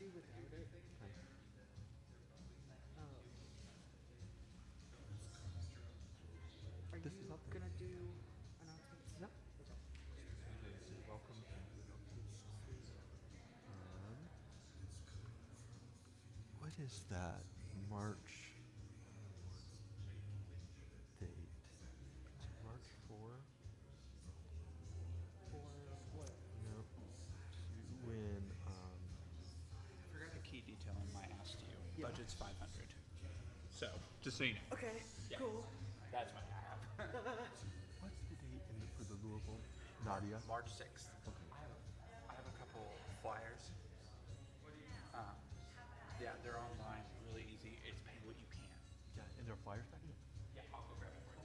do without it. Okay. Are This is you up there. gonna do announcements? Yep. Okay. I'm going to say welcome to announcements. What is that March date? Is it March 4? For what? No. When I forgot a key detail in my ask to you. Yeah. Budget's 500. So, just so you know. Okay. Yeah. Cool. That's my I have. what's the date for the Louisville? Nadia. March 6th. Okay. I have a couple flyers. Yeah, they're online, really easy. It's pay what you can. Yeah, and there are flyers back there. Yeah, I'll go grab it for you.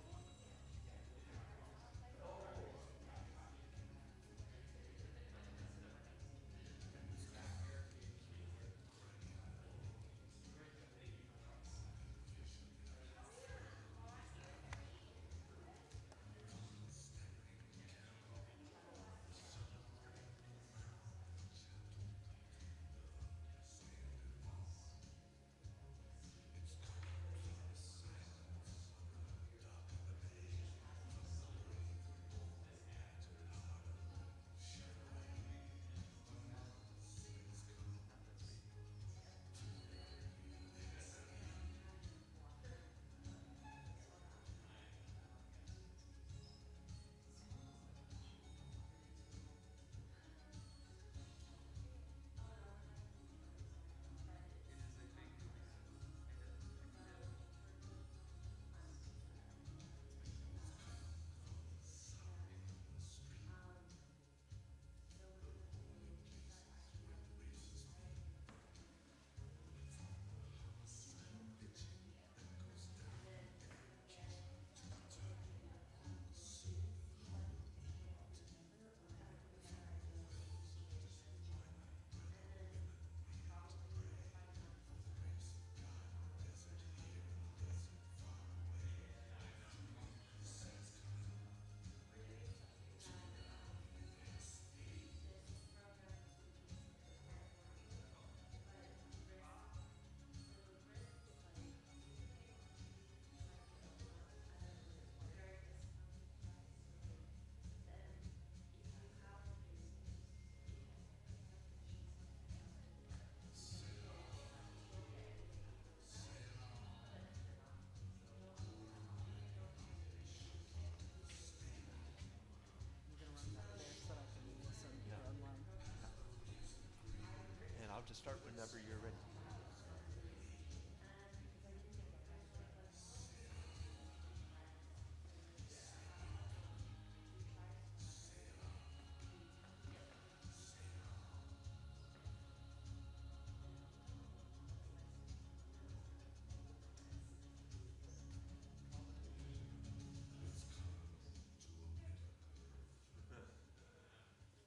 I'm gonna run back there so that I can listen Yeah. for online. And I'll just start whenever you're ready.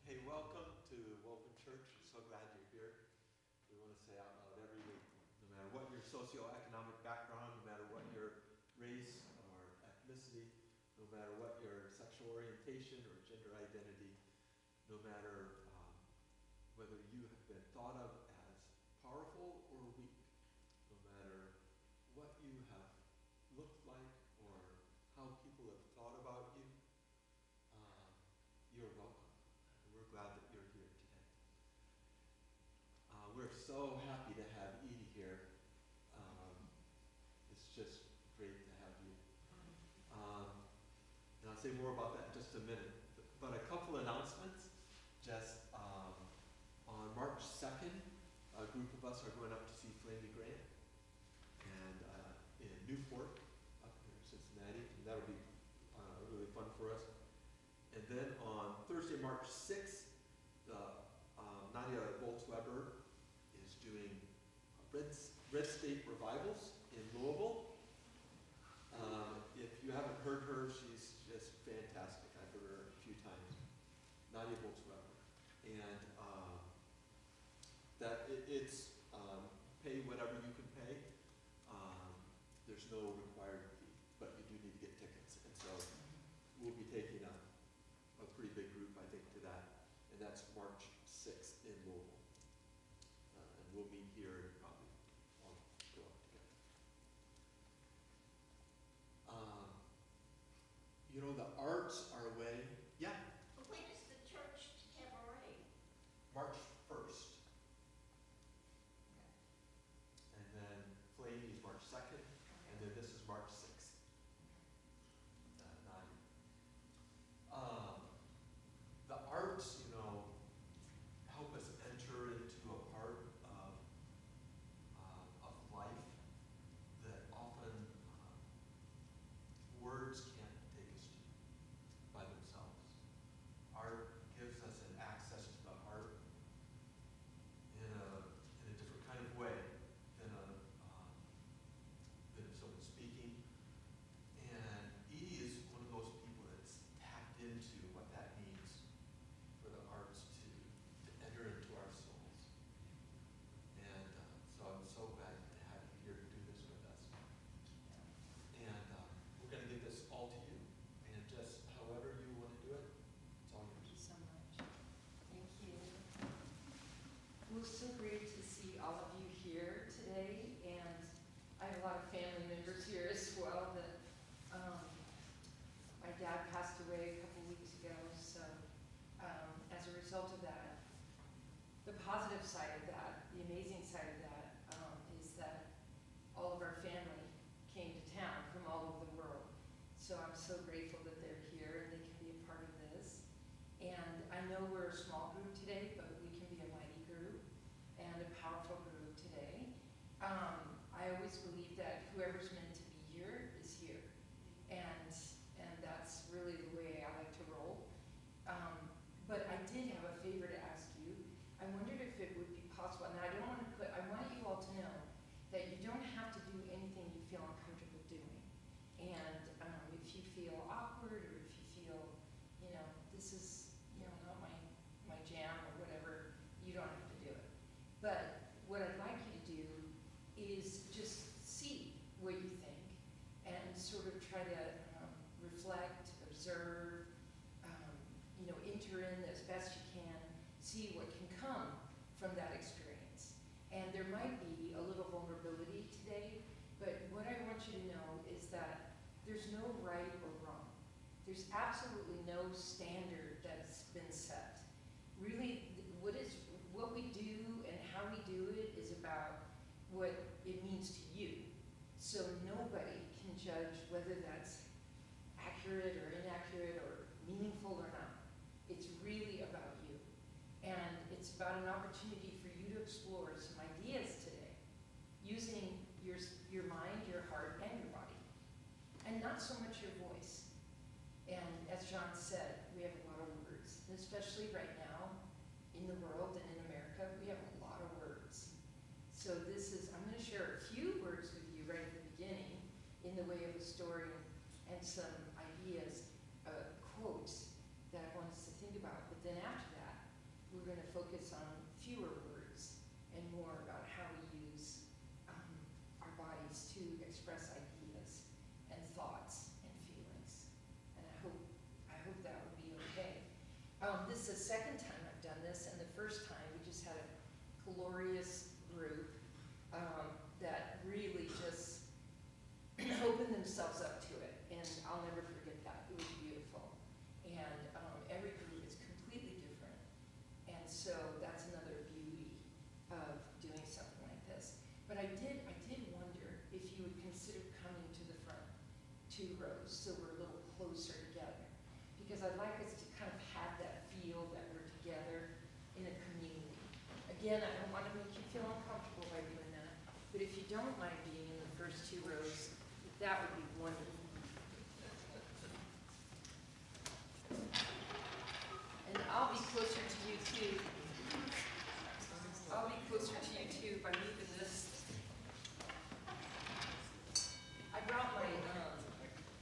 Hey, welcome to Woven Church. We're so glad you're here. We want to say out loud every week, no matter what your socioeconomic background, no matter what your race or ethnicity, no matter what your sexual orientation or gender identity, no matter whether you have been thought of as powerful or weak, no matter what you have looked like or how people have thought about you, you're welcome. And we're glad that you're here today. We're so happy to have Edie here. It's just great to have you. And I'll say more about that in just a minute. But a couple announcements. Just on March 2nd, a group of us are going up to see Flamey Grant and in Newport, up near Cincinnati. And that'll be really fun for us. And then on Thursday, March 6th, Nadia Boltz-Weber is doing Red State Revivals in Louisville. If you haven't heard her, she's just fantastic. I've heard her a few times. Nadia Boltz-Weber. And it's pay whatever you can pay. There's no required fee, but you do need to get tickets. And so we'll be taking a pretty big group, I think, to that. And that's March 6th in Louisville. And we'll then this is March 6th. The arts, help us enter into a part of life that often words can't take us to by themselves. Art gives us an access to the heart in a different kind of way than someone speaking. And Edie is one of those people that's tapped into what that means for the arts to enter into our souls. And so I'm so glad to have you here to do this with us. And we're going to give this all to you. And just however you want to do it, it's all Thank yours. you so much. Thank you. It was so great to see all of you here today, and I have a lot of family members here as well that my dad passed away a couple weeks ago, so as a result of that, the positive side of that, the amazing side of that, is that all of our family came to town from all over the world. So I'm so grateful that they're here and they can be a part of this. And I know we're a small group today, but we can be a mighty group and a powerful group today. I always believe that whoever's meant to be here is here. And that's really the way I like to roll. But I did have a favor to ask you. I wondered if it would be possible, and I want you all to know that you don't have to do anything you feel uncomfortable doing. And if you feel awkward, or if you feel, this is, not my jam or whatever, you don't have to do it. But what I'd like you to do is just see what you think and sort of try to reflect, observe, enter in as best you can, see what can come from that experience. And there might be a little vulnerability today, but what I want you to know is that there's no right or wrong. There's absolutely no standard that's been set. Really, what we do and how we do it is about what it means to you. So nobody can judge whether that's accurate or inaccurate or meaningful or not. It's really about you. And it's about an opportunity for you to explore some ideas today, using your mind, your heart, and your body, and not so much your voice. And as John said, we have a lot of words, and especially right now in the world and in America, we have a lot of words. So I'm going to share a few words with you right at the beginning in the way of a story and some ideas, quotes that I want us to think about. But then after that, we're going to focus on fewer words and more about how we use our bodies to express ideas and thoughts and feelings. And I hope that would be okay. This is the second time I've done this, and the first time we just had a glorious group that really just opened themselves up to it, and I'll never forget that. It was beautiful. And every group is completely different, and so that's another beauty of doing something like this. But I did wonder if you would consider coming to the front 2 rows so we're a little closer together, because I'd like us to kind of have that feel that we're together in a community. Again, I don't want to make you feel uncomfortable by doing that, but if you don't mind being in the first 2 rows, that would be wonderful. And I'll be closer to you too. I'll be closer to you too by moving this. I brought my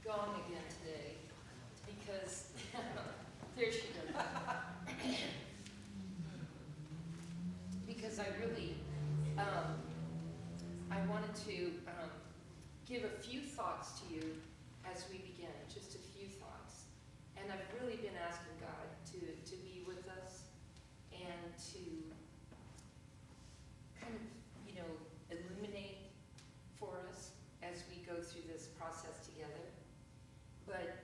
gong again today because there she goes. Because I really, I wanted to give a few thoughts to you as we begin, just a few thoughts. And I've really been asking God to be with us and to kind of, illuminate for us as we go through this process together. But,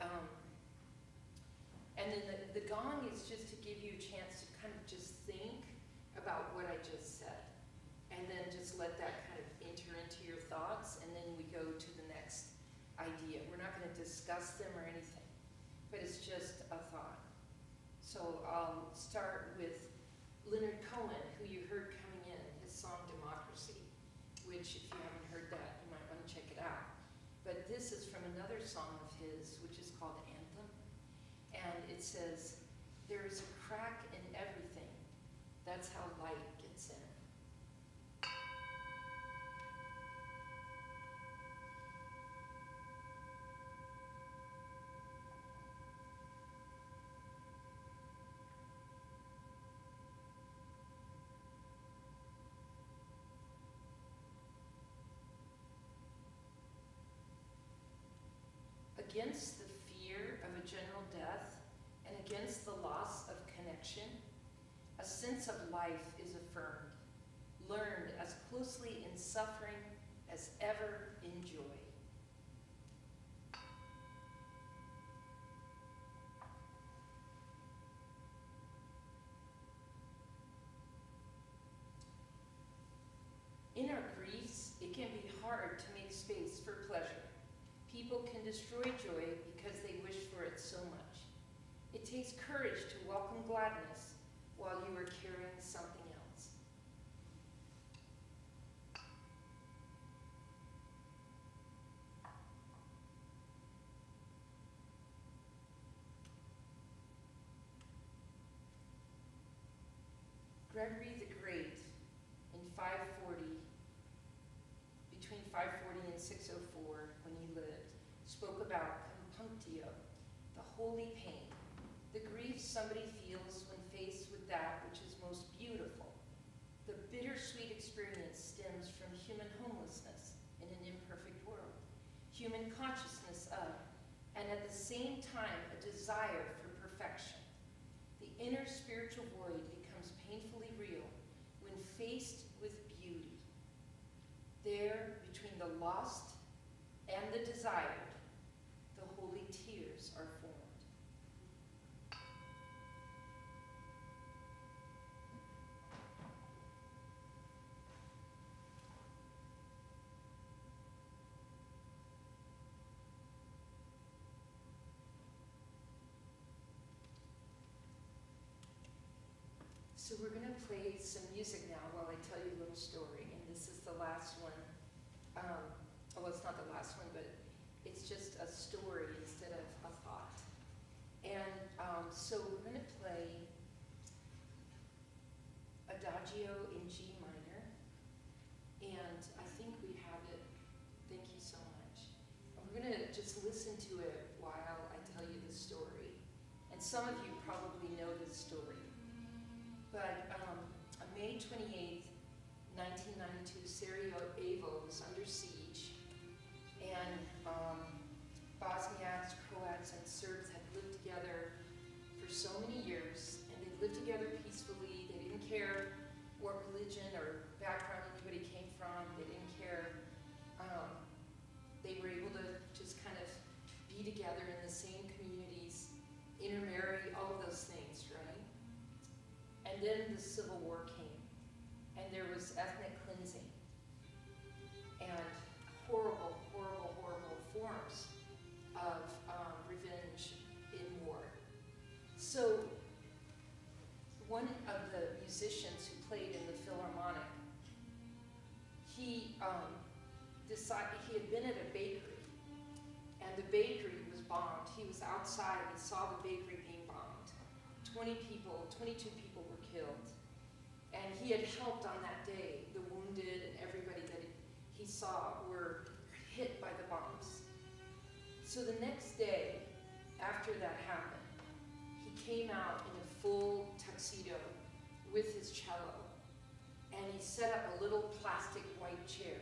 and then the gong is just to give you a chance to kind of just think about what I just said. And then just let that kind of enter into your thoughts, and then we go to the next idea. We're not going to discuss them or anything, but it's just a thought. So I'll start with Leonard Cohen, who you heard coming in, his song Democracy, which if you haven't heard that, you might want to check it out. But this is from another song of his, which is called Anthem. And it says, "There is a crack in everything. That's how light gets in." Against the fear of a general death and against the loss of connection, a sense of life is affirmed, learned as closely in suffering as ever in joy. In our griefs, it can be hard to make space for pleasure. People can destroy joy because they wish for it so much. It takes courage to welcome gladness while you are carrying something else. Gregory the Great, in 540, between 540 and 604, when he lived, spoke about compunctio, the holy pain, the grief somebody feels when faced with that which is most beautiful. The bittersweet experience stems from human homelessness in an imperfect world, human consciousness of, and at the same time a desire for perfection. The inner spiritual void becomes painfully real when faced with beauty. There, between the lost and the desired, the holy tears are formed. So we're going to play some music now while I tell you a little story, and this is the last one. Well, it's not the last one, but it's just a story instead of a thought. And so we're going to play Adagio in G minor, and I think we have it. Thank you so much. And we're going to just listen to it while I tell you the story. And some of you probably know this story. But on May 28th, 1992, Sarajevo was under siege, and Bosniaks, Croats, and Serbs had lived together for so many years, and they lived together peacefully. They didn't care what religion or background anybody came from. They didn't care. They were able to just kind of be together in the same communities, intermarry, all of those things, right? And then the Civil War came, and there was ethnic cleansing and horrible, horrible, horrible forms of revenge in war. So one of the musicians who played in the Philharmonic, he had been at a bakery, and the bakery was bombed. He was outside and saw the bakery being bombed. 22 people were killed. And he had helped on that day. The wounded and everybody that he saw were hit by the bombs. So the next day, after that happened, he came out in a full tuxedo with his cello, and he set up a little plastic white chair,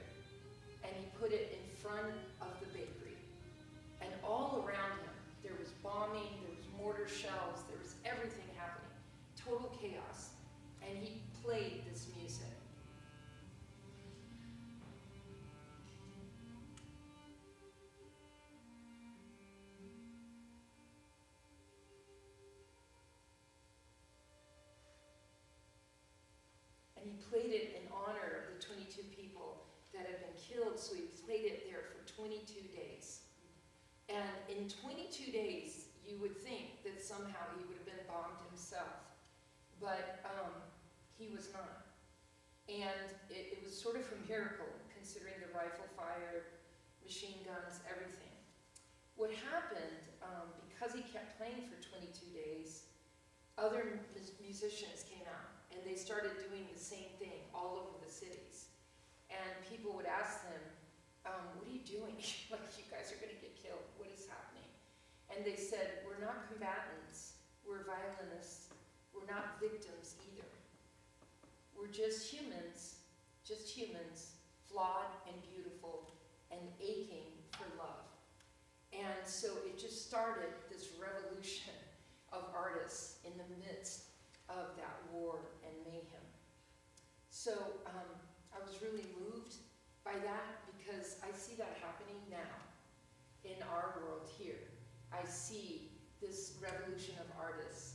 and he put it in front of the bakery. And all around him, there was bombing, there was mortar shells, there was everything happening. Total chaos. And he played this music. And he played it in honor of the 22 people that had been killed, so he played it there for 22 days. And in 22 days, you would think that somehow he would have been bombed himself, but he was not. And it was sort of a miracle, considering the rifle fire, machine guns, everything. What happened, because he kept playing for 22 days, other musicians came out, and they started doing the same thing all over the cities. And people would ask them, what are you doing? Like, you guys are gonna get killed, what is happening? And they said, we're not combatants, we're violinists, we're not victims either. We're just humans, flawed and beautiful and aching for love. And so it just started this revolution of artists in the midst of that war and mayhem. So I was really moved by that because I see that happening now in our world here. I see this revolution of artists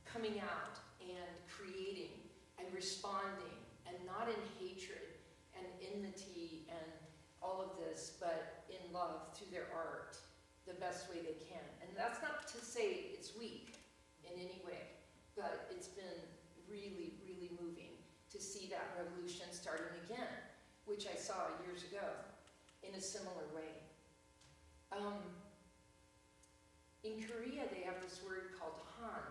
coming out and creating and responding, and not in hatred and enmity and all of this, but in love through their art, the best way they can. And that's not to say it's weak in any way, but it's been really, really moving to see that revolution starting again, which I saw years ago in a similar way. In Korea, they have this word called Han,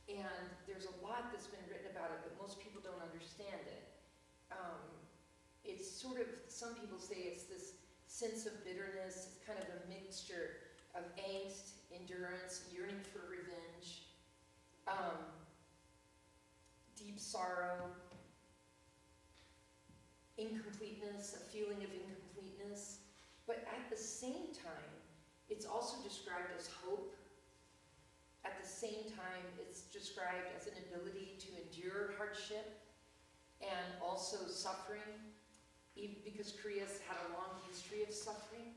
and there's a lot that's been written about it, but most people don't understand it. It's sort of, some people say it's this sense of bitterness, it's kind of a mixture of angst, endurance, yearning for revenge, deep sorrow, incompleteness, a feeling of incompleteness. But at the same time, it's also described as hope. At the same time, it's described as an ability to endure hardship and also suffering, because Korea's had a long history of suffering.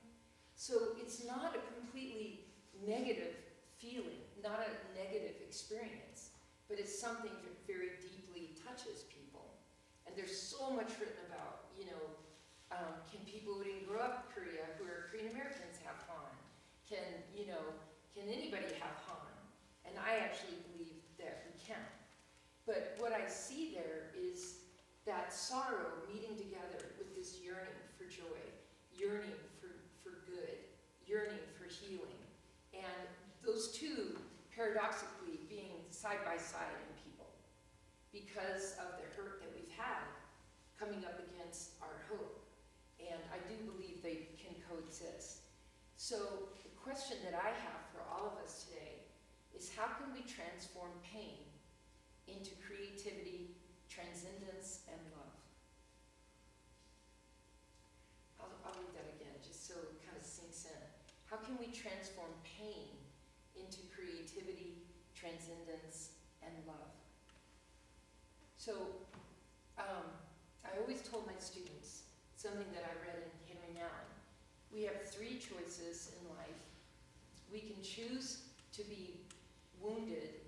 So it's not a completely negative feeling, not a negative experience, but it's something that very deeply touches people. And there's so much written about, can people who didn't grow up in Korea, who are Korean Americans, have Han? Can anybody have Han? And I actually believe that we can. But what I see there is that sorrow meeting together with this yearning for joy, yearning for good, yearning for healing. And those two paradoxically being side by side in people because of the hurt that we've had coming up against our hope. And I do believe they can coexist. So the question that I have for all of us today is, how can we transform pain into creativity, transcendence, and love? I'll read that again, just so it kind of sinks in. How can we transform pain into creativity, transcendence, and love? So I always told my students something that I read in Henry Nouwen. We have three choices in life. We can choose to be wounded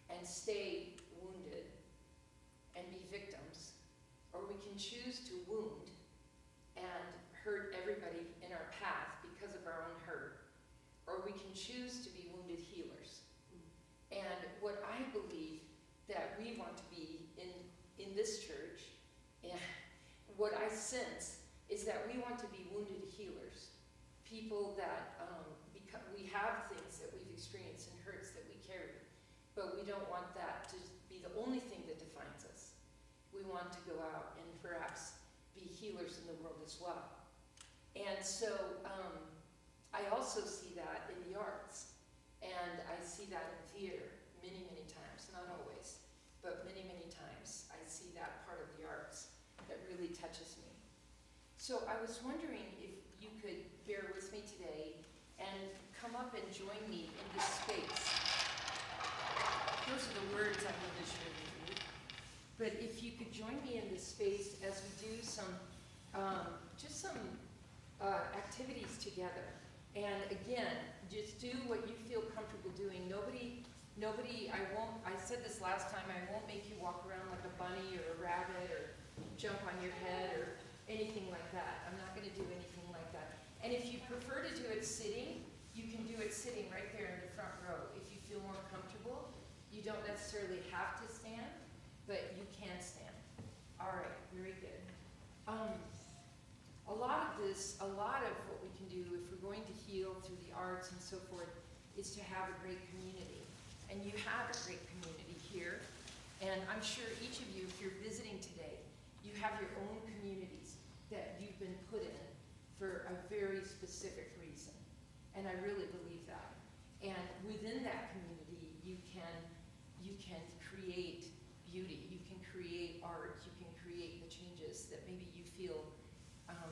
and stay wounded and be victims, or we can choose to wound and hurt everybody in our path because of our own hurt, or we can choose to be wounded healers. And what I believe that we want to be in this church, and what I sense is that we want to be wounded healers, people that we have things that we've experienced and hurts that we carry, but we don't want that to be the only thing that defines us. We want to go out and perhaps be healers in the world as well. And so I also see that in the arts, and I see that in theater many, many times, not always, but many, many times I see that part of the arts that really touches me. So I was wondering if you could bear with me today and come up and join me in this space. Those are the words I want to share with you. But if you could join me in this space as we do some activities together. And again, just do what you feel comfortable doing. I said this last time, I won't make you walk around like a bunny or a rabbit or jump on your head or anything like that. I'm not going to do anything like that. it sitting, you can do it sitting right there in the front row. If you feel more comfortable, you don't necessarily have to stand, but you can stand. All right, very good. A lot of what we can do if we're going to heal through the arts and so forth is to have a great community. And you have a great community here. And I'm sure each of you, if you're visiting today, you have your own communities that you've been put in for a very specific reason. And I really believe that. And within that community, you can create beauty, you can create art, you can create the changes that maybe you feel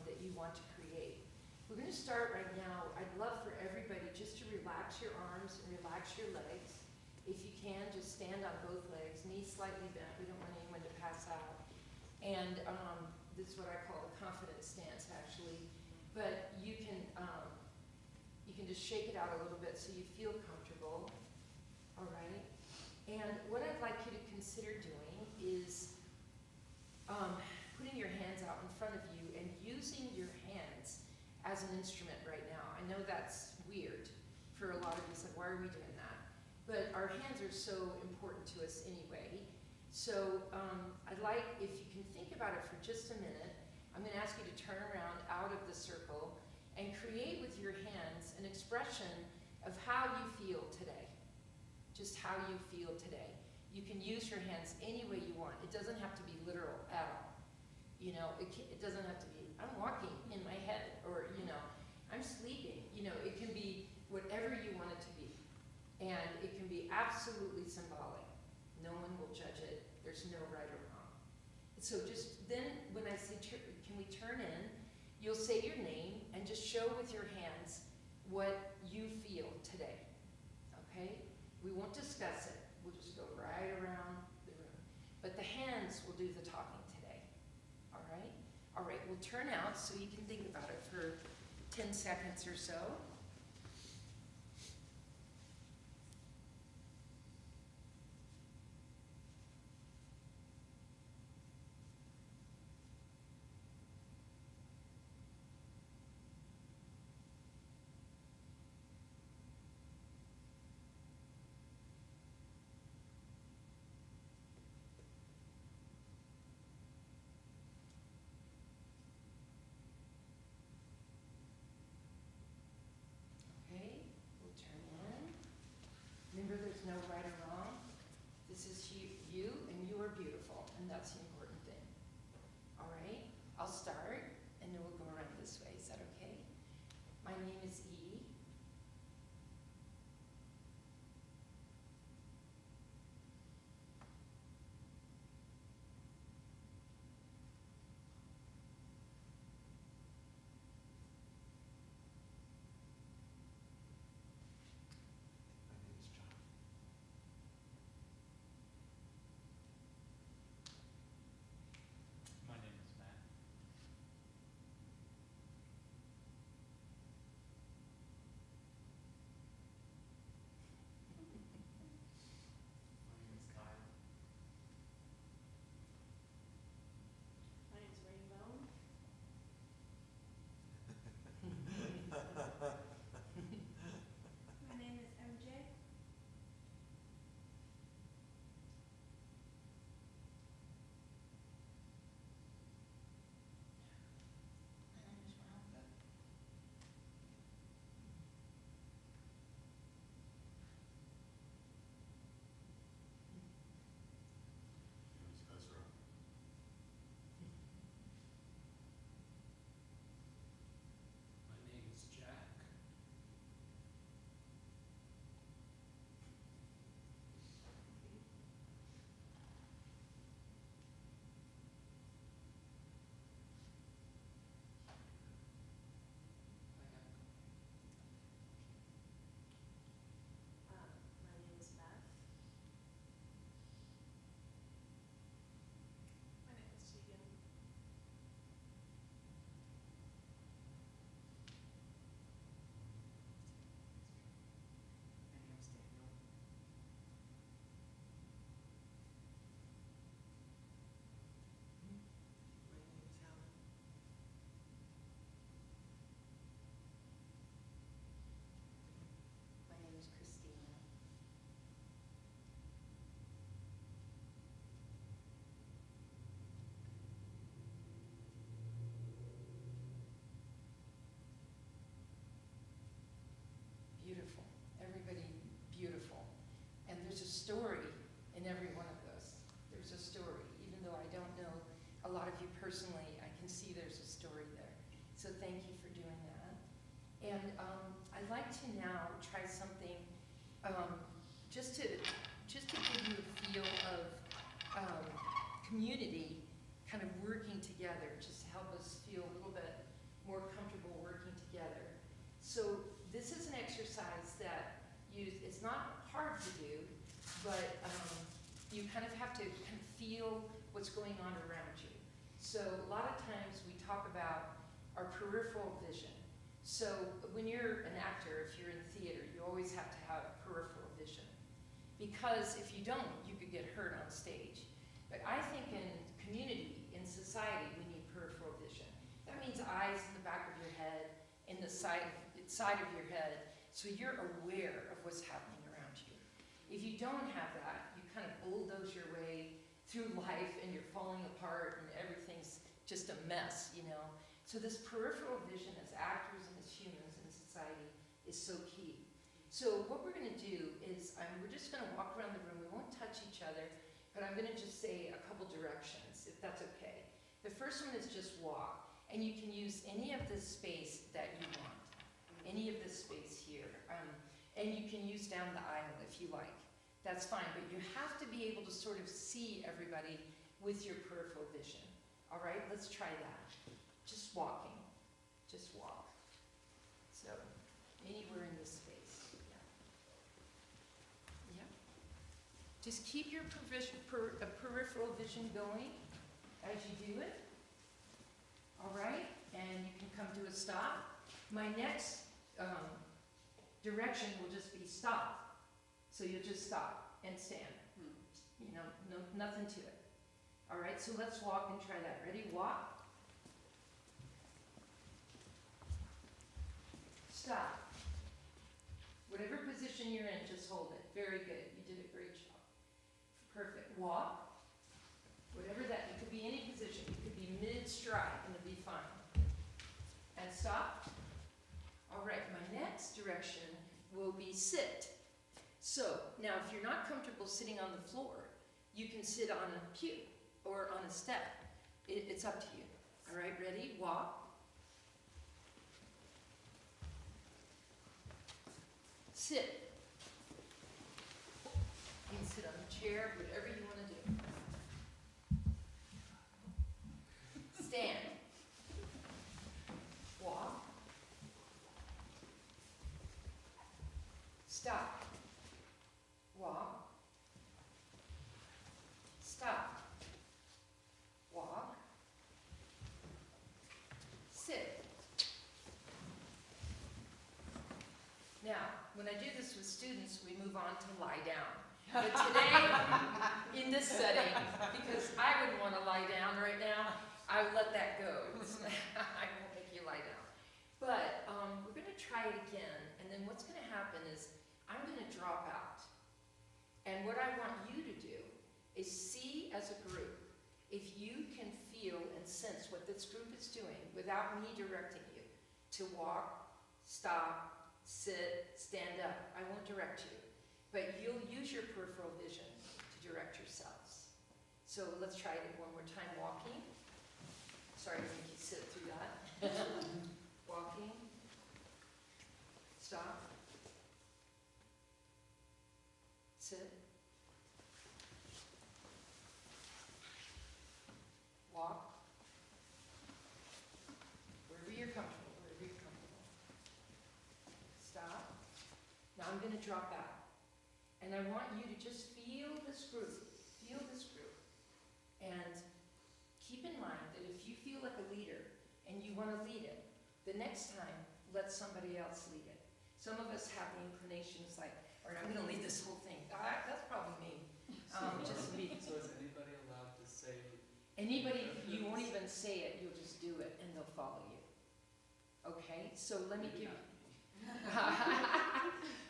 that you want to create. We're going to start right now. I'd love for everybody just to relax your arms and relax your legs. If you can, just stand on both legs, knees slightly bent. We don't want anyone to pass out. And this is what I call a confidence stance, actually. But you can just shake it out a little bit so you feel comfortable. All right. And what I'd like you to consider doing is putting your hands out in front of you and using your hands as an instrument right now. I know that's weird for a lot of you. It's like, why are we doing that? But our hands are so important to us anyway. So I'd like, if you can think about it for just a minute, I'm going to ask you to turn around out of the circle and create with your hands an expression of how you feel today. Just how you feel today. You can use your hands any way you want. It doesn't have to be literal at all. You know, it doesn't have to be, I'm walking in my head, or, you know, I'm sleeping. You know, it can be whatever you want it to be. And it can be absolutely symbolic. No one will judge it. There's no right or wrong. So just then, when I say, can we turn in, you'll say your name and just show with your hands what you feel today. Okay? We won't discuss it. We'll just go right around the room. But the hands will do the talking today. All right? All right, we'll turn out so you can think about it for 10 seconds or so. Remember, there's no right or wrong. This is you, and you are beautiful, and that's the important thing. All right? I'll start, and then we'll go around this way. Is that okay? My name is E. My name is Matt. like to now try something, just to give you a feel of, community kind of working together, just to help us feel a little bit more comfortable working together. So this is an exercise that it's not hard to do, but you kind of have to kind of feel what's going on around you. So a lot of times we talk about our peripheral vision. So when you're an actor, if you're in theater, you always have to have peripheral vision. Because if you don't, you could get hurt on stage. But I think in community, in society, we need peripheral vision. That means eyes in the back of your head, in the side of your head, so you're aware of what's happening around you. If you don't have that, you kind of bulldoze your way through life and you're falling apart and everything's just a mess, you know? So this peripheral vision as actors and as humans in society is so key. So what we're gonna do is, we're just gonna walk around the room, we won't touch each other, but I'm gonna just say a couple directions, if that's okay. The first one is just walk, and you can use any of this space that you want. Any of this space here. And you can use down the aisle if you like. That's fine, but you have to be able to sort of see everybody with your peripheral vision. All right, let's try that. Just walking, just walk. So, anywhere in this space, yeah. Just keep your peripheral vision going as you do it. All right, and you can come to a stop. My next direction will just be stop. So you'll just stop and stand. You know, nothing to it. All right, so let's walk and try that. Ready? Walk. Stop. Whatever position you're in, just hold it. Very good. You did a great job. Perfect. Walk. Whatever that, it could be any position. It could be mid-stride, and it'll be fine. And stop. All right, my next direction will be sit. So, now if you're not comfortable sitting on the floor, you can sit on a pew or on a step. It's up to you. All right, ready? Walk. Sit. You can sit on a chair, whatever you want to do. Stand. Walk. Stop. Walk. Stop. Walk. Sit. Now, when I do this with students, we move on to lie down. But today, in this setting, because I wouldn't want to lie down right now, I will let that go. I won't make you lie down. But we're going to try it again, and then what's going to happen is I'm going to drop out. And what I want you to do is see as a group if you can feel and sense what this group is doing without me directing you to walk, stop, sit, stand up. I won't direct you. But you'll use your peripheral vision to direct yourselves. So let's try it one more time. Walking. Sorry to make you sit through that. Walking. Stop. Sit. Walk. Wherever you're comfortable, wherever you're comfortable. Stop. Now I'm going to drop out. And I want you to just feel this group. Feel this group. And keep in mind that if you feel like a leader and you want to lead it, the next time, let somebody else lead it. Some of us have the inclinations like, all right, I'm going to lead this whole thing. That's probably me. Just me. So is anybody allowed to say? Anybody, you won't even say it, you'll just do it and they'll follow you. Okay, so let me give you.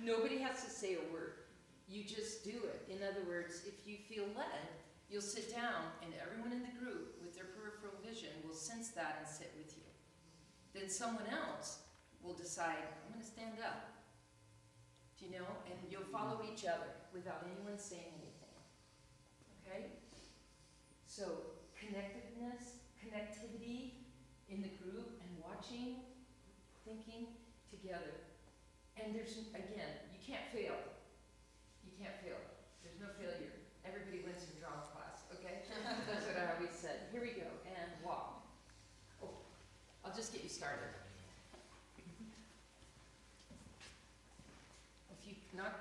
Nobody has to say a word. You just do it. In other words, if you feel led, you'll sit down and everyone in the group with their peripheral vision will sense that and sit with you. Then someone else will decide, I'm going to stand up. Do you know? And you'll follow each other without anyone saying anything. Okay? So, connectivity in the group and watching, thinking together. And there's, again, you can't fail. You can't fail. There's no failure. Everybody wins in drama class, okay? That's what I always said. Here we go, and walk. Oh, I'll just get you started. If you not,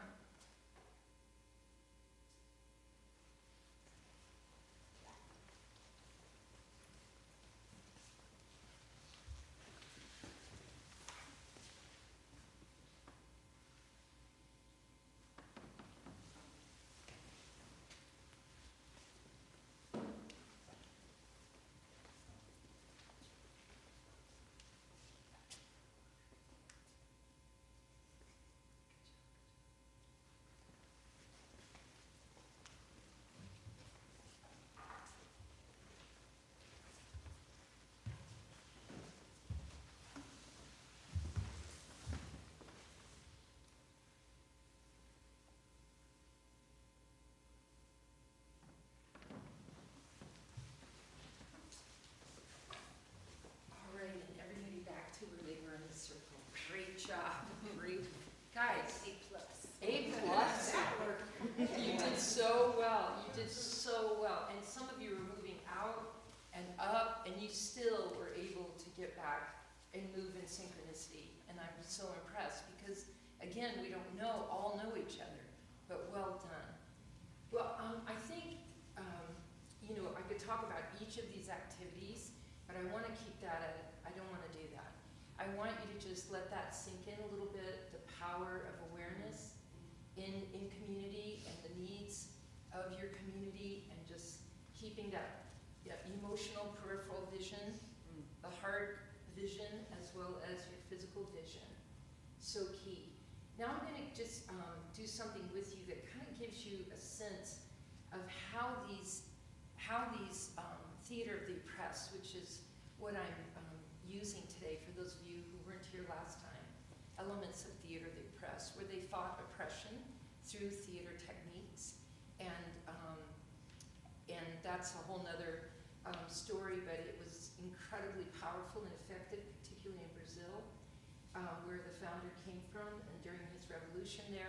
great job, great, guys. A plus. You did so well. You did so well. And some of you were moving out and up, and you still were able to get back and move in synchronicity. And I'm so impressed because, again, we don't all know each other, but well done. Well, I think, I could talk about each of these activities, but I want to keep that I don't want to do that. I want you to just let that sink in a little bit, the power of awareness in community and the needs of your community, and just keeping that emotional peripheral vision, the heart vision, as well as your physical vision. So key. Now I'm going to just do something with you that kind of gives you a sense of how these theater of the oppressed, which is what I'm using today for those of you who weren't here last time, elements of theater of the oppressed, where they fought oppression through theater techniques, and that's a whole nother story, but it was incredibly powerful and effective, particularly in Brazil, where the founder came from, and during his revolution there,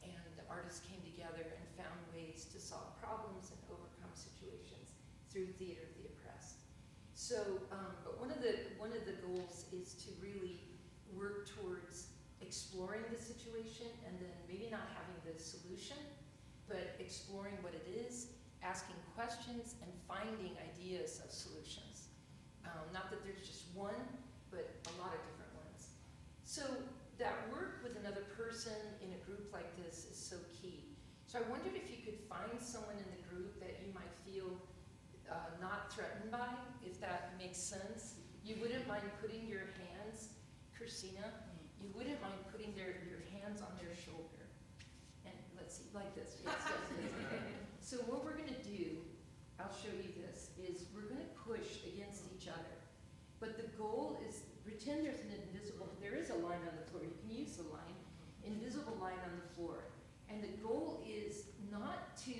and the artists came together and found ways to solve problems and overcome situations through theater of the oppressed. So, but one of the goals is to really work towards exploring the situation, and then maybe not having the solution, but exploring what it is, asking questions, and finding ideas of solutions. Not that there's just one, but a lot of different ones. So that work with another person in a group like this is so key. So I wondered if you could find someone in the group that you might feel not threatened by, if that makes sense. You wouldn't mind putting your hands, Christina, you wouldn't mind putting your hands on their shoulder. And let's see, like this. Yes, yes, yes. So what we're going to do, I'll show you this, is we're going to push against each other. But the goal is, pretend there is a line on the floor. You can use the line, invisible line on the floor. And the goal is not to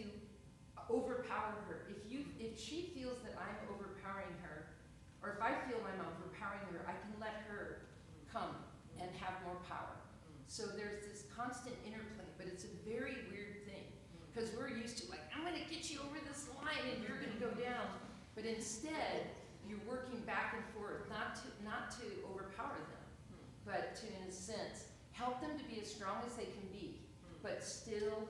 overpower her. If she feels that I'm overpowering her, or if I feel I'm overpowering her, I can let her come and have more power. So there's this constant interplay, but it's a very weird thing, because we're used to, like, I'm going to get you over this line and you're going to go down. But instead, you're working back and forth, not to overpower them, but to, in a sense, help them to be as strong as they can be, but still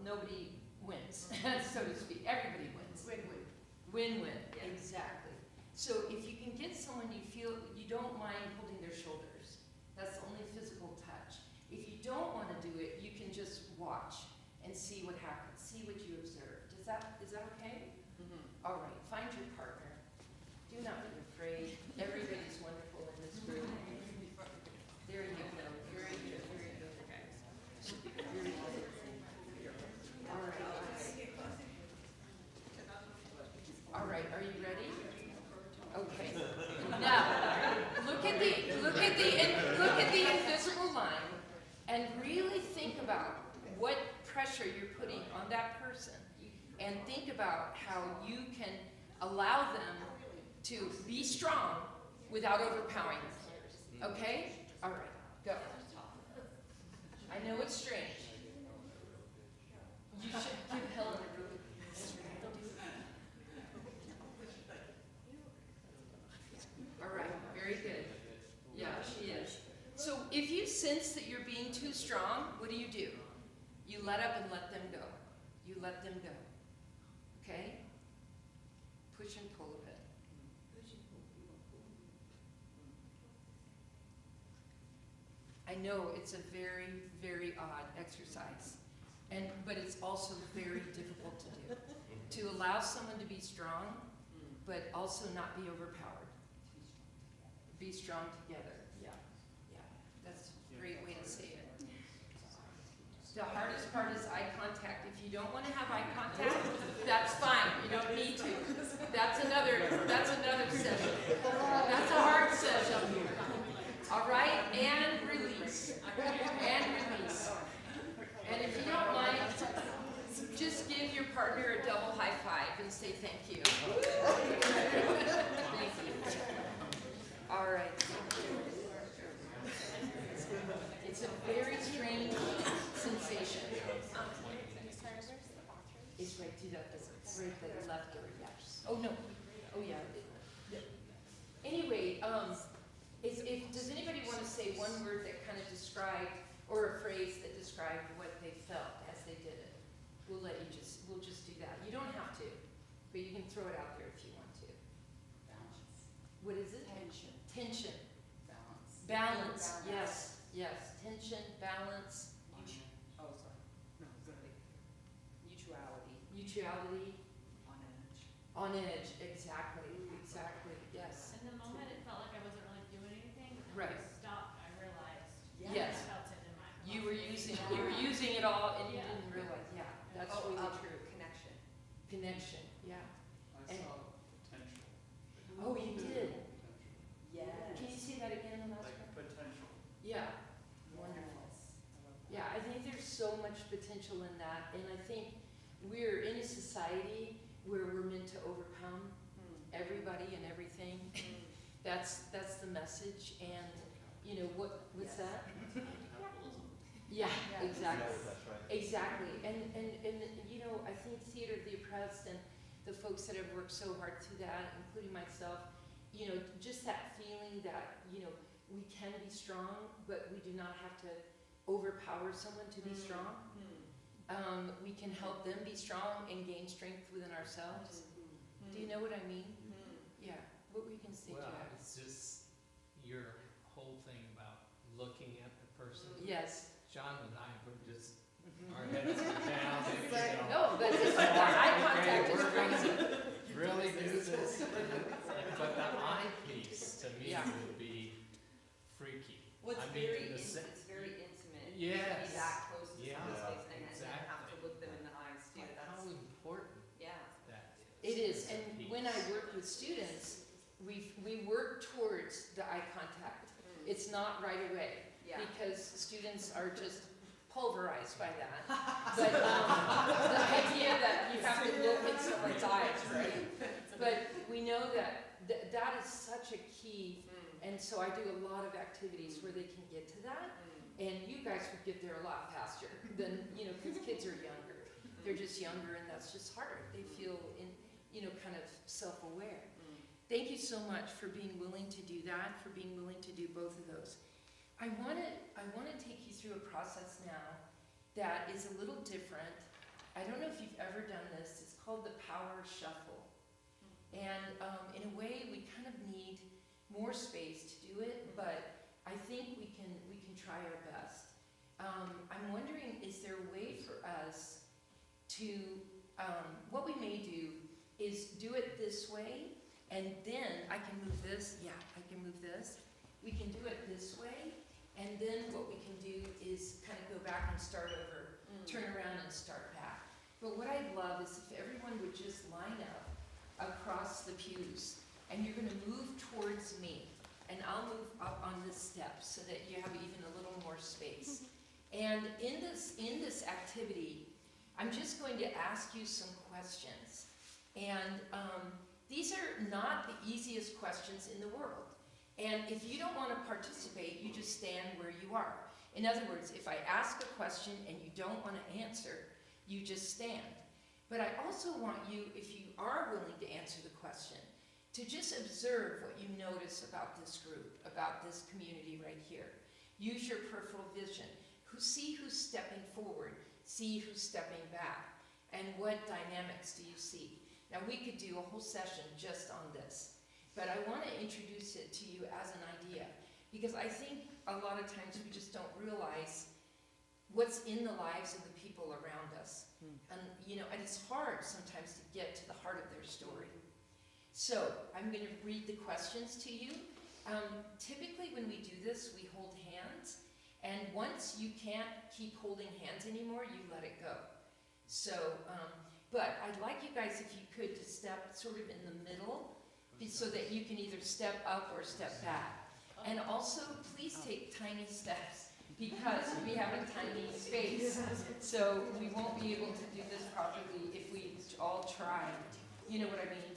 nobody wins, so to speak. Everybody wins. Win-win. Win-win, yeah. Exactly. So if you can get someone you feel you don't mind holding their shoulders, that's the only physical touch. If you don't want to do it, you can just watch and see what happens, see what you observe. Is that okay? Mm-hmm. All right, find your partner. Do not be afraid. Everybody's wonderful in this group. There you go. Very good, very good. Very good. All right. All right, are you ready? Okay. Now, look at the invisible line and really think about what pressure you're putting on that person, and think about how you can allow them to be strong without overpowering them. Okay? All right, go. I know it's strange. You should give Helen a really All right, very good. Yeah, she is. So if you sense that you're being too strong, what do? You let up and let them go. You let them go. Okay? Push and pull a bit. I know it's a very, very odd exercise, but it's also very difficult to do. To allow someone to be strong, but also not be overpowered. Be strong together. Yeah, yeah. That's a great way to say it. The hardest part is eye contact. If you don't want to have eye contact, that's fine. You don't need to. That's another session. That's a hard session. All right, and release. And release. And if you don't mind, just give your partner a double high five and say thank you. Thank you. All right. It's a very strange sensation. It's right to the left or yes. Oh no. Oh yeah. Anyway, does anybody want to say one word that kind of described, or a phrase that described what they felt as they did it? We'll just do that. You don't have to, but you can throw it out there if you want to. Balance. What is it? Tension. Tension. Balance. Balance. Yes. Yes. Tension. Balance. Oh, sorry. No, go ahead. Mutuality. Mutuality. On edge. On edge. Exactly. Exactly. Yes. In the moment, it felt like I wasn't really doing anything. But Right. when I stopped, I realized. Yes. I felt it in my. You were using it all, and you Yeah. didn't realize. Yeah. That's Oh, really true. connection. Connection. Yeah. I And- saw potential. Oh, you did. Potential. Yes. Can you say that again, the last Like part? potential. Yeah. Wonderful. Yeah, I think there's so much potential in that, and I think we're in a society where we're meant to overcome everybody and everything. That's the message, and you know what's Yes. that? Capitalism. Yeah, Yeah. exactly. Yes, that's right. Exactly, and you know, I think Theater of the Oppressed and the folks that have worked so hard through that, including myself, you know, just that feeling that, you know, we can be strong, but we do not have to overpower someone to be strong. We can help them be strong and gain strength within ourselves. Do you know what I mean? Yeah, what were you gonna say, Well, Jack? it's just your whole thing about looking at the person. Yes. John and I were just, our heads were down, and, you know. No, but it's like the eye Okay, contact is we're gonna crazy. really do this. But the eye piece, to me, Yeah. would be freaky. Well, it's I mean, very, in the sen- it's very intimate. Yes. To be that close to Yeah. someone's face and have Exactly. to look them in the eyes too. But That's, how important yeah. that is. It is, as a and when I piece. work with students, we work towards the eye contact. It's not right away, Yeah. because students are just pulverized by that. But the idea that you have to look in someone's eyes, right? But we know that is such a key, and so I do a lot of activities where they can get to that, and you guys would get there a lot faster than, you know, because kids are younger. They're just younger, and that's just hard. They feel kind of self-aware. Thank you so much for being willing to do that, for being willing to do both of those. I want to take you through a process now that is a little different. I don't know if you've ever done this. It's called the power shuffle. And in a way, we kind of need more space to do it, but I think we can try our best. I'm wondering, is there a way for us to, what we may do is do it this way, and then I can move this, yeah, I can move this. We can do it this way, and then what we can do is kind of go back and start over, turn around and start back. But what I'd love is if everyone would just line up across the pews, and you're gonna move towards me, and I'll move up on this step so that you have even a little more space. And in this activity, I'm just going to ask you some questions. And these are not the easiest questions in the world. And if you don't want to participate, you just stand where you are. In other words, if I ask a question and you don't want to answer, you just stand. But I also want you, if you are willing to answer the question, to just observe what you notice about this group, about this community right here. Use your peripheral vision. See who's stepping forward, see who's stepping back, and what dynamics do you see? Now we could do a whole session just on this, but I want to introduce it to you as an idea, because I think a lot of times we just don't realize what's in the lives of the people around us. And and it's hard sometimes to get to the heart of their story. So I'm going to read the questions to you. Typically when we do this, we hold hands. And once you can't keep holding hands anymore, you let it go. So, but I'd like you guys, if you could, to step sort of in the middle, so that you can either step up or step back. And also, please take tiny steps, because we have a tiny space. So we won't be able to do this properly if we all try, you know what I mean,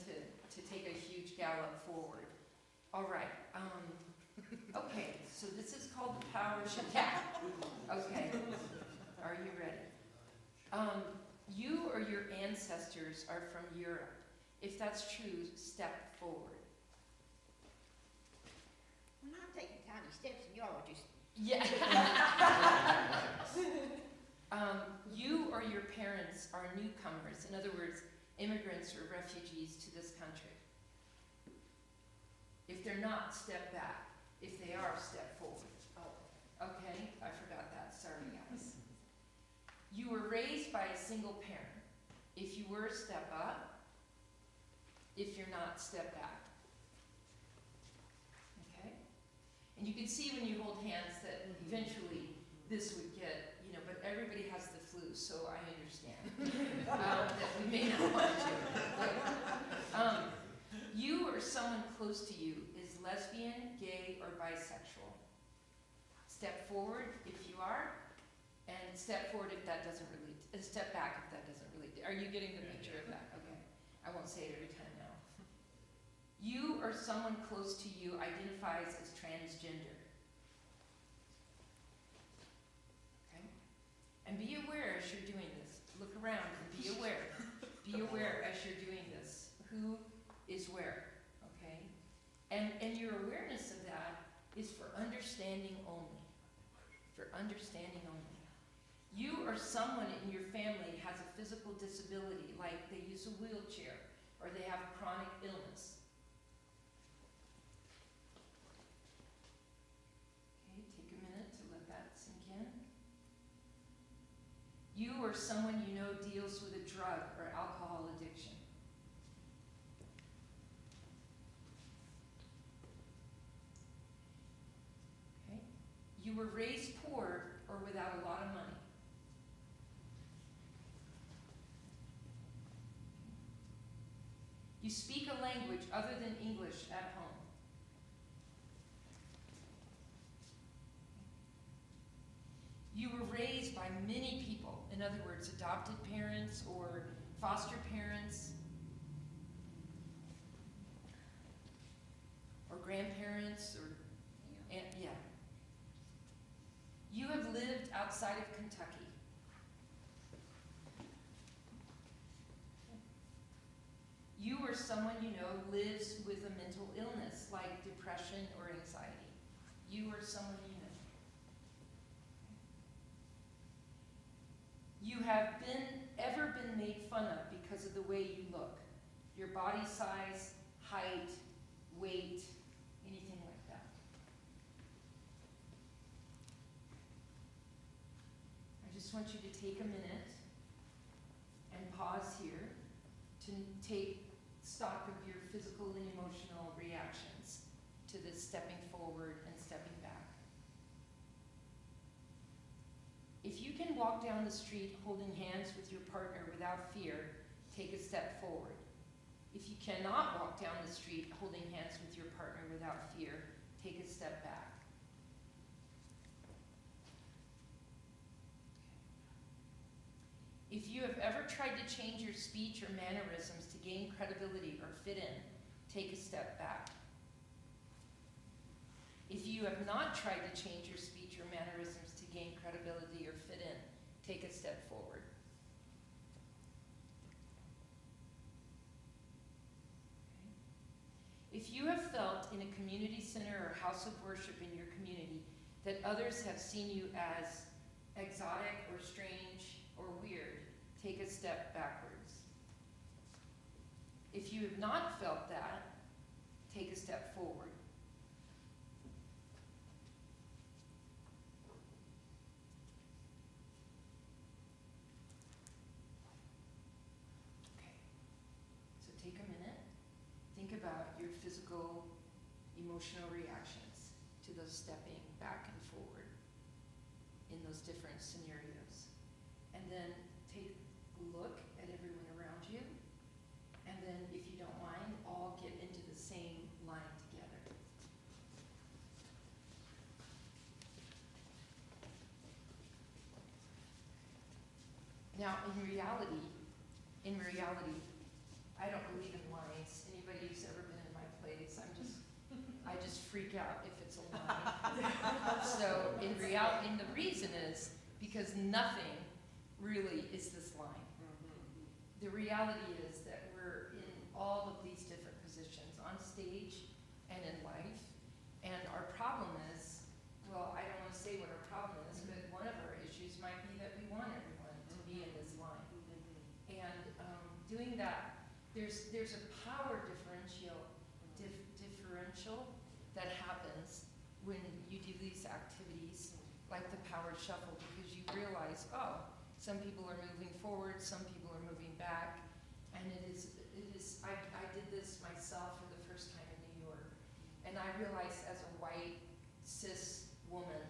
to take a huge gallop forward. All right. Okay, so this is called the power attack. Okay, are you ready? You or your ancestors are from Europe. If that's true, step forward. When I'm taking tiny steps and y'all are just... Yeah. You or your parents are newcomers. In other words, immigrants or refugees to this country. If they're not, step back. If they are, step forward. Okay, I forgot that. Sorry, guys. You were raised by a single parent. If you were, step up. If you're not, step back. Okay? And you can see when you hold hands that eventually this would get, but everybody has the flu, so I understand that we may not want to. You or someone close to you is lesbian, gay, or bisexual. Step forward if you are, and step forward if that doesn't relate, and step back if that doesn't relate. Are you getting the picture of that? Okay. I won't say it every time now. You or someone close to you identifies as transgender. Okay? And be aware as you're doing this. Look around and be aware. Be aware as you're doing this. Who is where? Okay? And your awareness of that is for understanding only. For understanding only. You or someone in your family has a physical disability, like they use a wheelchair, or they have a chronic illness. Okay, take a minute to let that sink in. You or someone you know deals with a drug or alcohol addiction. Okay. You were raised poor or without a lot of money. You speak a language other than English at home. You were raised by many people, in other words, adopted parents or foster parents or grandparents or, yeah. You have lived outside of Kentucky. You or someone you know lives with a mental illness like depression or anxiety. You or someone you know. You have ever been made fun of because of the way you look. Your body size, height, weight, anything like that. I just want you to take a minute and pause here to take stock of your physical and emotional reactions to this stepping forward and stepping back. If you can walk down the street holding hands with your partner without fear, take a step forward. If you cannot walk down the street holding hands with your partner without fear, take a step back. If you have ever tried to change your speech or mannerisms to gain credibility or fit in, take a step back. you have not tried to change your speech or mannerisms to gain credibility or fit in, take a step forward. Okay. If you have felt in a community center or house of worship in your community that others have seen you as exotic or strange or weird, take a step backwards. If you have not felt that, take a step forward. Okay, so take a minute, think about your physical, emotional reactions to those stepping back and forward in those different scenarios. And then take a look at everyone around you. And then, if you don't mind, all get into the same line together. Now, in reality, I don't believe in lines. Anybody who's ever been in my place, I just freak out if it's a line. So, and the reason is because nothing really is this line. The reality is that we're in all of these different positions, on stage and in life. And our problem is, well, I don't want to say what our problem is, but one of our issues might be that we want everyone to be in this line. And doing that, there's a power differential that happens when you do these activities, like the powered shuffle, because you realize, oh, some people are moving forward, some people are moving back, and I did this myself for the first time in New York, and I realized as a white, cis woman,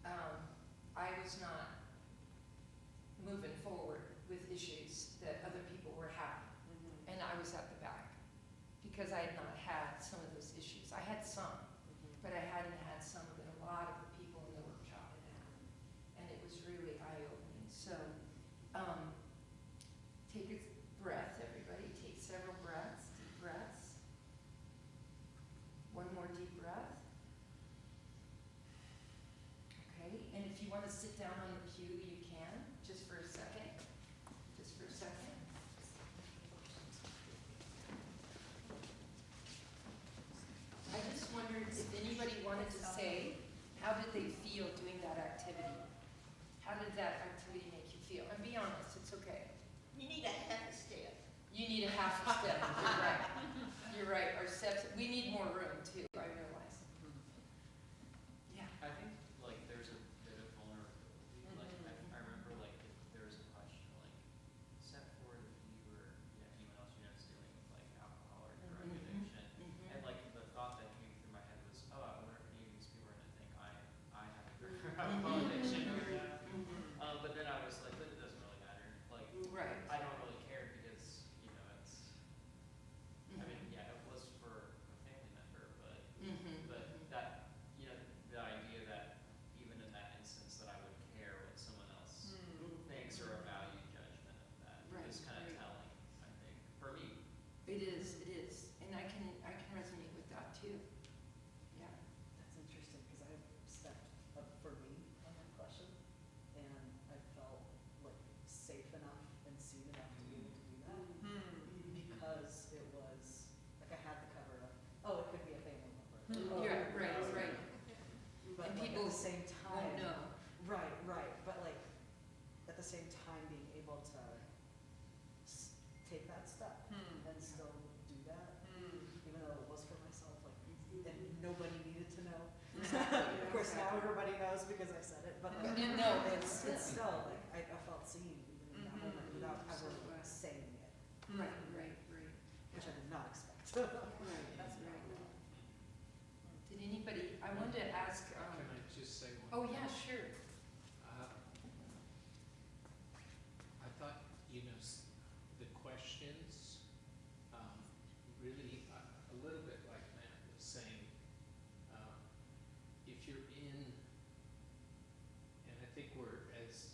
I was not moving forward with issues that other people were having, and I was at the back, because I had not had some of those issues. I had some, but I hadn't had some that a lot of the people in the workshop had had, and it was really eye-opening. So, take a breath, everybody. Take several breaths, deep breaths. One more deep breath. Okay, and if you want to sit down on the pew, you can, just for a second. Just for a second. I just wondered if anybody wanted to say, how did they feel doing that activity? How did that activity make you feel? And be honest, it's okay. You need a half a step. You need a half a step, you're right. You're right, our steps, we need more room too, I realize. Yeah. I think like there's a bit of vulnerability. Like I remember like if there was a question like set forward if you were anyone else you know is dealing with like alcohol or drug addiction. And like the thought that came through my head was, oh, I wonder if any of these people are gonna think I have a drug or alcohol addiction or that. But then I was like, but it doesn't really matter. Like Right. I don't really care because, you know, it's I mean, yeah, it was for a family member, but that, you know, the idea that even in that instance that I would care what someone else thinks or a value judgment of that Right, is kind of right. telling, I think, for me. It is, and I can resonate with that too. Yeah. That's interesting, because I stepped up for me on that question, and I felt like safe enough and seen enough to be able to do that, because it was, like I had the cover of, oh, it could be a family member. Oh, Yeah, right, right. But And like people at the same time. won't know. Right, but like, at the same time, being able to take that step and still do that, even though it was for myself, like, and nobody needed to know. Of course, now everybody knows because I said it, but like, You know, it's still, like, I felt seen even in that moment without ever saying it, Right. which I did not expect. That's right. Did anybody, I wanted to ask, Can I just say one? oh yeah, sure. I thought, you know, the questions, really, a little bit like Matt was saying, if you're in, and I think we're, as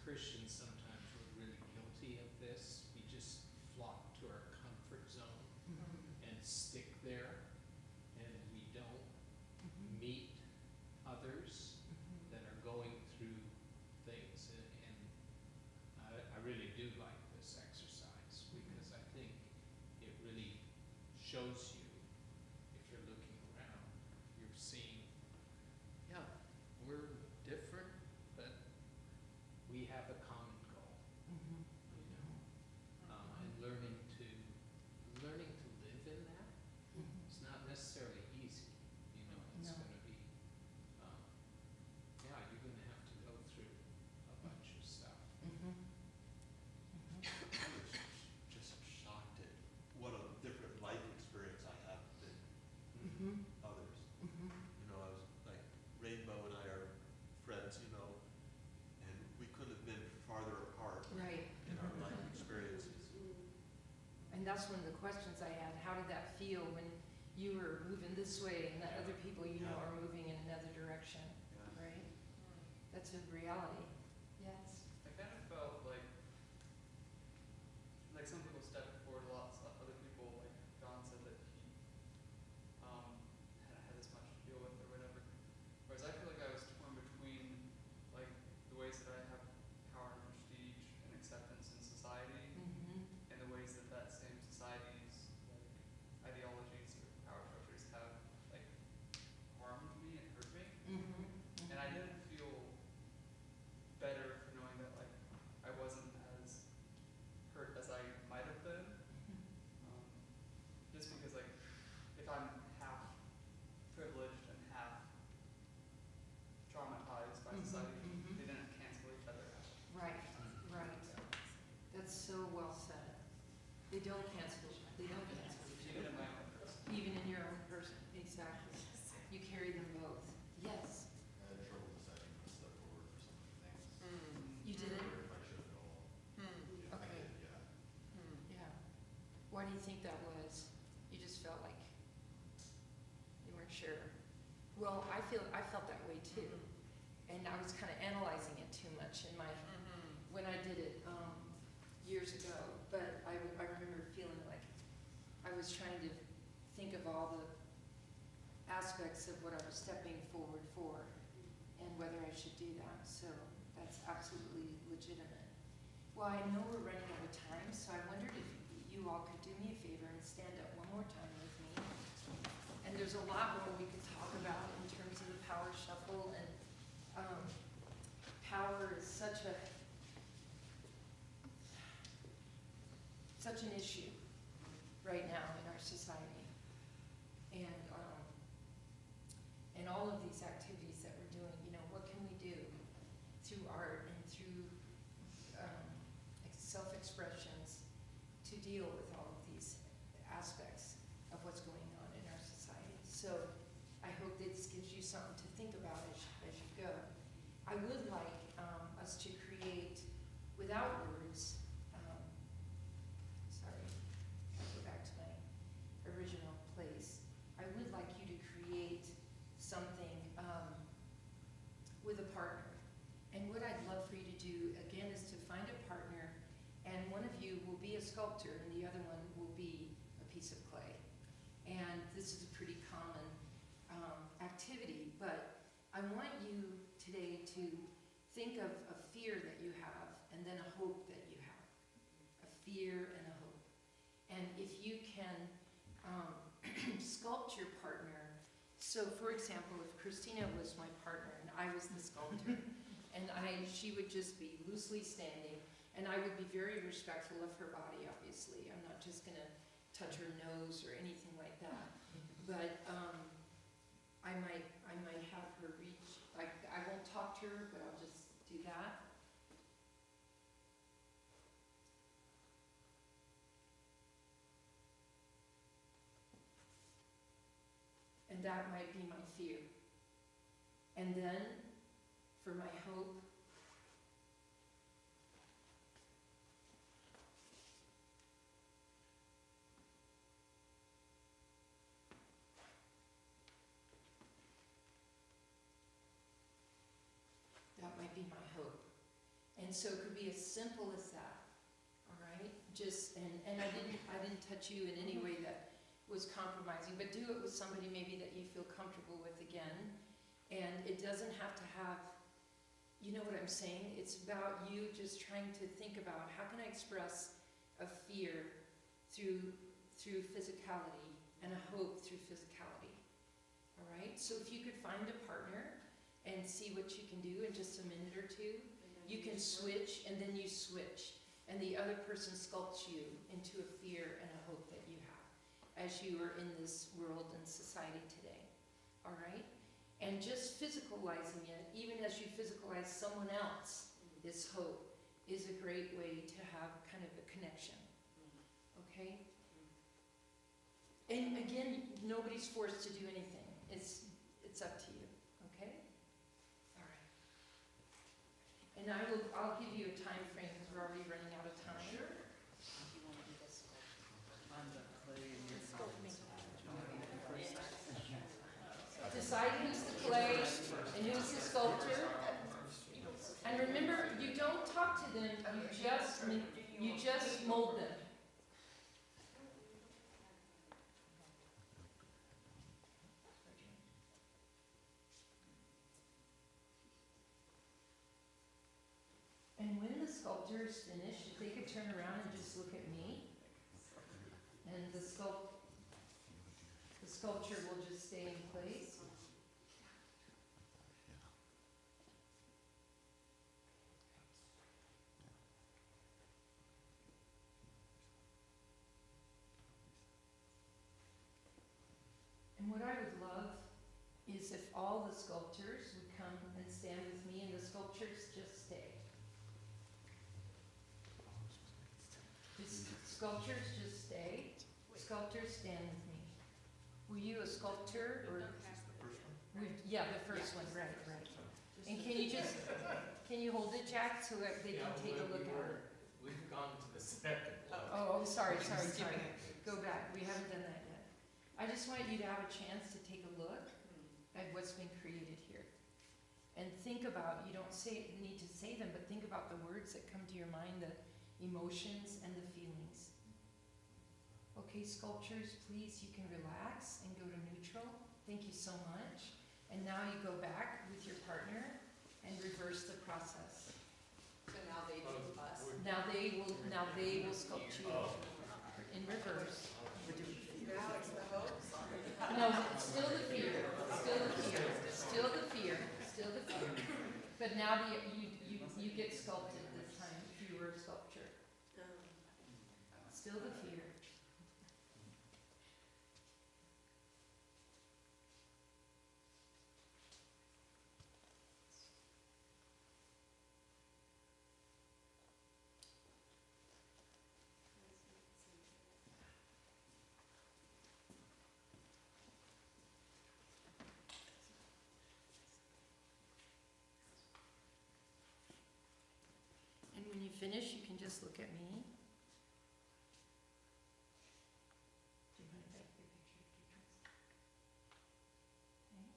Christians, sometimes we're really guilty of this, we just flock to our comfort zone and that's one of the questions I had. How did that feel when you were moving this way and the other people you know are moving in another direction, Yeah. right? That's a reality. Yes. I kind of felt like some people stepped forward a lot, so other people, like Don said that he hadn't had as much to deal with or whatever. Whereas I feel like I was torn between like the ways that I have power and prestige and acceptance in society Mm-hmm. and the ways that that same society's like ideologies or power structures have like harmed me and hurt me. Mm-hmm. And I didn't feel better for knowing that like I wasn't as hurt as I might have been. Just because like if I'm half privileged and half traumatized by society, Mhm. they didn't cancel each other out. Right, right. That's so well said. They don't cancel. They don't cancel each Even other. in my own person. Even in your own person, exactly. You carry them both. Yes. I had trouble deciding to step forward for some of the things. You did it? Or if I should at all. Yeah, I Okay. did, yeah. Yeah. Why do you think that was? You just felt like you weren't sure. Well, I felt that way too. And I was kind of analyzing it too much in my, when I did it years ago. But I remember feeling like I was trying to think of all the aspects of what I was stepping forward for and whether I should do that. So that's absolutely legitimate. Well, I know we're running out of time, so I wondered if you all could do me a favor and stand up one more time with me. And there's a lot more we could talk about in terms of the power shuffle, and power is such an issue right now in our society. And all of these activities that we're doing, you know, what can we do through art and through self-expressions to deal with all of these aspects of what's going on in our society. So I hope this gives you something to think about as you go. I would like us to create, without words, sorry, I'll go back to my original place. I would like you to create something with a partner. And what I'd love for you to do, again, is to find a partner, and one of you will be a sculptor and the other one will be a piece of clay. And this is a pretty common activity, but I want you today to think of a fear that you have and then a hope that you have. A fear and a hope. And if you can sculpt your partner. So for example, if Christina was my partner and I was the sculptor, and she would just be loosely standing, and I would be very respectful of her body, obviously. I'm not just gonna touch her nose or anything like that. But I might have her reach, like, I won't talk to her, but I'll just do that. And that might be my fear. And then, for my hope, that might be my hope. And so it could be as simple as that, all right? Just, and I didn't touch you in any way that was compromising, but do it with somebody maybe that you feel comfortable with again. And it doesn't have to have, you know what I'm saying? It's about you just trying to think about how can I express a fear through physicality and a hope through physicality, all right? So if you could find a partner and see what you can do in just a minute or two, you can switch, and then you switch, and the other person sculpts you into a fear and a hope that you have as you are in this world and society today, all right? And just physicalizing it, even as you physicalize someone else, this hope is a great way to have kind of a connection, okay? And again, nobody's forced to do anything. It's up to you, okay? All right. And I'll give you a time frame because we're already running out of time. Sure. You want to do this sculpting first? decide who's the clay and who's the sculptor. And remember, you don't talk to them, you just mold them. And when the sculptor is finished, if they could turn around and just look at me, and the sculpture will just stay in place. And what I would love is if all the sculptors would come and stand with me and the sculptures just stay. Sculptures just stay. Sculptors stand with me. Were you a sculptor or? Yeah, the first one, right. And can you hold it, Jack, so that they can take a look at it? We've gone to the second one. Oh, sorry. Go back, we haven't done that yet. I just want you to have a chance to take a look at what's been created here. And think about, you don't need to say them, but think about the words that come to your mind, the emotions and the feelings. Okay, sculptures, please, you can relax and go to neutral. Thank you so much. And now you go back with your partner and reverse the process. So now they do us. Now they will sculpt you in reverse. Now it's the hopes. No, it's still the fear, But now you get sculpted this time, if you were a sculpture. Still the fear. And when you finish, you can just look at me. Do you want to take your picture of your dress? Okay.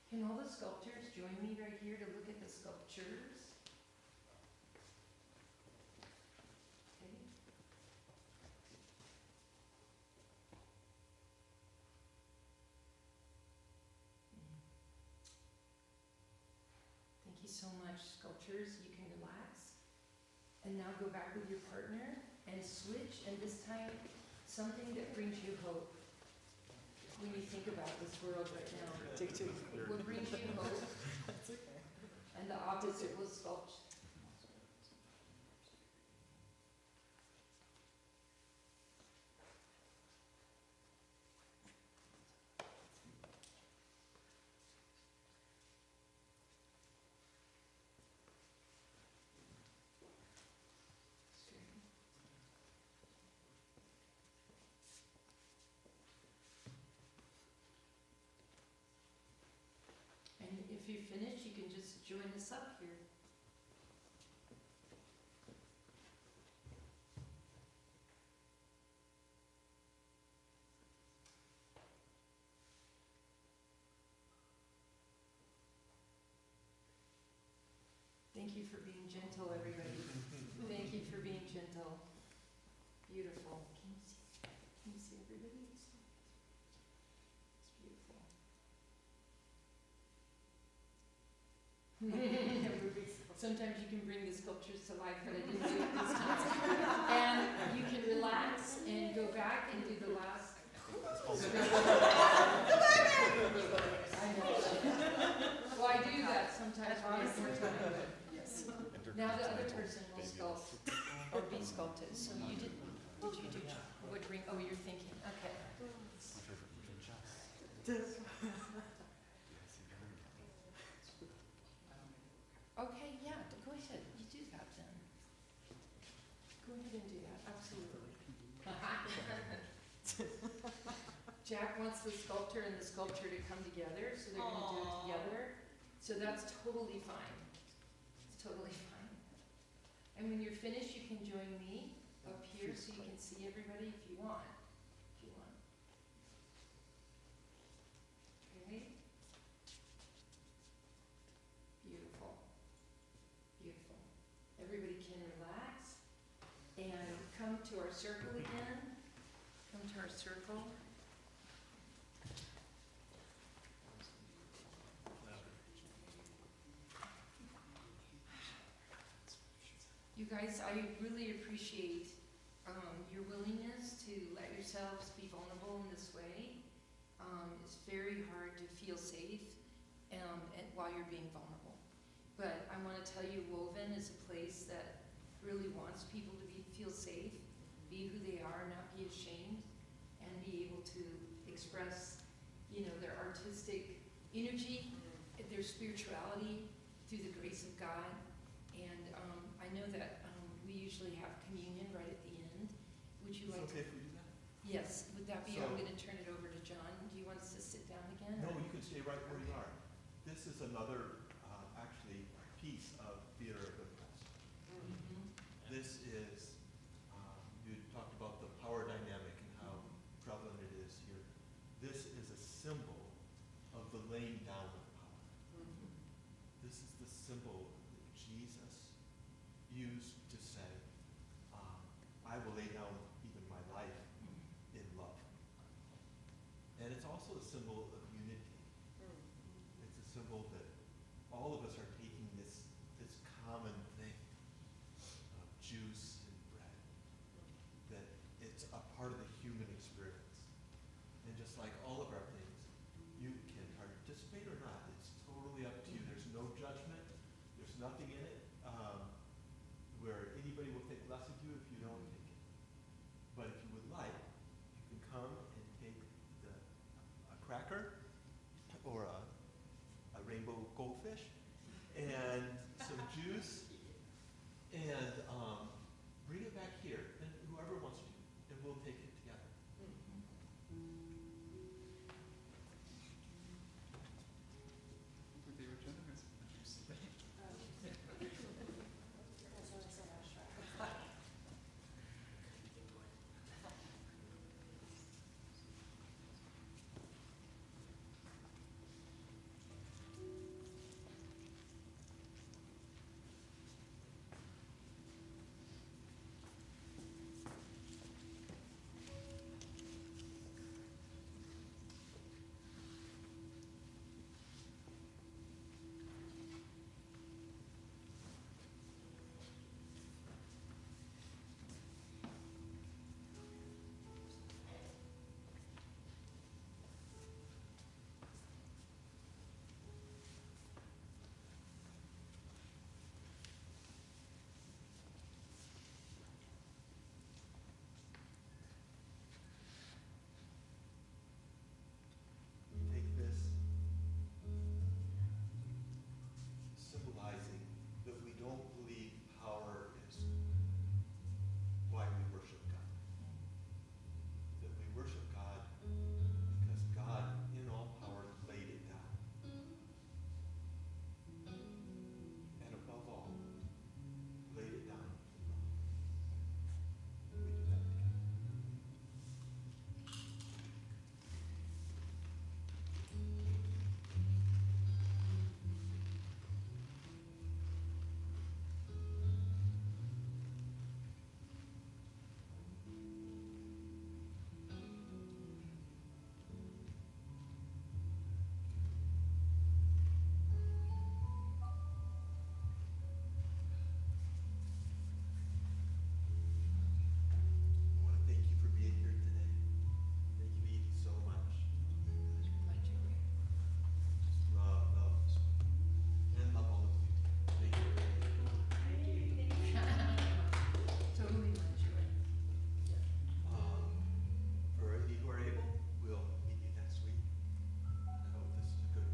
Can all the sculptors join me right here to look at the sculptures? Okay. Thank you so much, sculptures. You can relax. And now go back with your partner and switch, and this time, something that brings you hope. When you think about this world right now, what brings you hope? And the opposite was sculpture. And if you finish, you can just join us up here. Thank you for being gentle, everybody. Thank you for being gentle. Beautiful. Can you see everybody? It's beautiful. Sometimes you can bring the sculptures to life, but I didn't do it this time. And you can relax and go back and do the last. I know. Well, I do that sometimes one more time. Yes. Now the other person will sculpt or be sculpted. So you did you do what bring? Oh, you're thinking. Okay. Okay, yeah, go ahead. You do that then. Go ahead and do that. Absolutely. Jack wants the sculptor and the sculpture to come together, so they're going to do it together. So that's totally fine. It's totally fine. And when you're finished, you can join me up here so you can see everybody if you want. If you want. to our circle again. Come to our circle. You guys, I really appreciate your willingness to let yourselves be vulnerable in this way. It's very hard to feel safe while you're being vulnerable. But I want to tell you, Woven is a place that really wants people to feel safe, be who they are, not be ashamed, and be able to express, their artistic energy, their spirituality through the grace of God. And I know that we usually have communion right at the end. Would you like okay to? if we do that? Yes, would that be, So- I'm going to turn it over to John. Do you want us to sit down again? No, or- you can stay right where you are. This is another, actually, piece of theater of impulse. Mhm. This is, you talked about the power dynamic and how prevalent it is here. This is a symbol of the laying down of power. Mhm. This is the symbol that Jesus used to say, I will lay down even my life in love. And it's also a symbol of unity. It's a symbol that all of us are taking this common thing of juice and bread, that it's a part of the human experience. And just like all of our things, you can participate or not. It's totally up to you. There's no judgment. There's nothing in it where anybody will think less of you if you don't take it. But if you would like, you can come and take a cracker or a rainbow goldfish and some juice and bring it back here, and whoever wants to, and we'll take it together. With the generous. We take this symbolizing that we don't believe power is why we worship God. That we worship God because God, in all power, laid it down. And above all, laid it down in love. We do that together. I want to thank you for being here today. Thank you, Edie, so much. My joy. Love, and love all of you. Thank you. Totally my joy. For any who are able, we'll meet you next week. I hope this is a good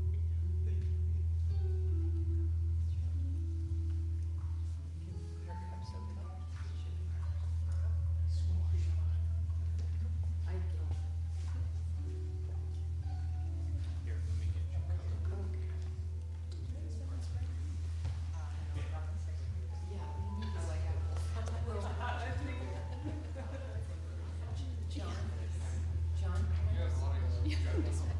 week for you. Thank you for being here. Put our cups over there. I don't. Here, let me get you covered. Okay. Yeah, we need to like John. John. You have a lot of.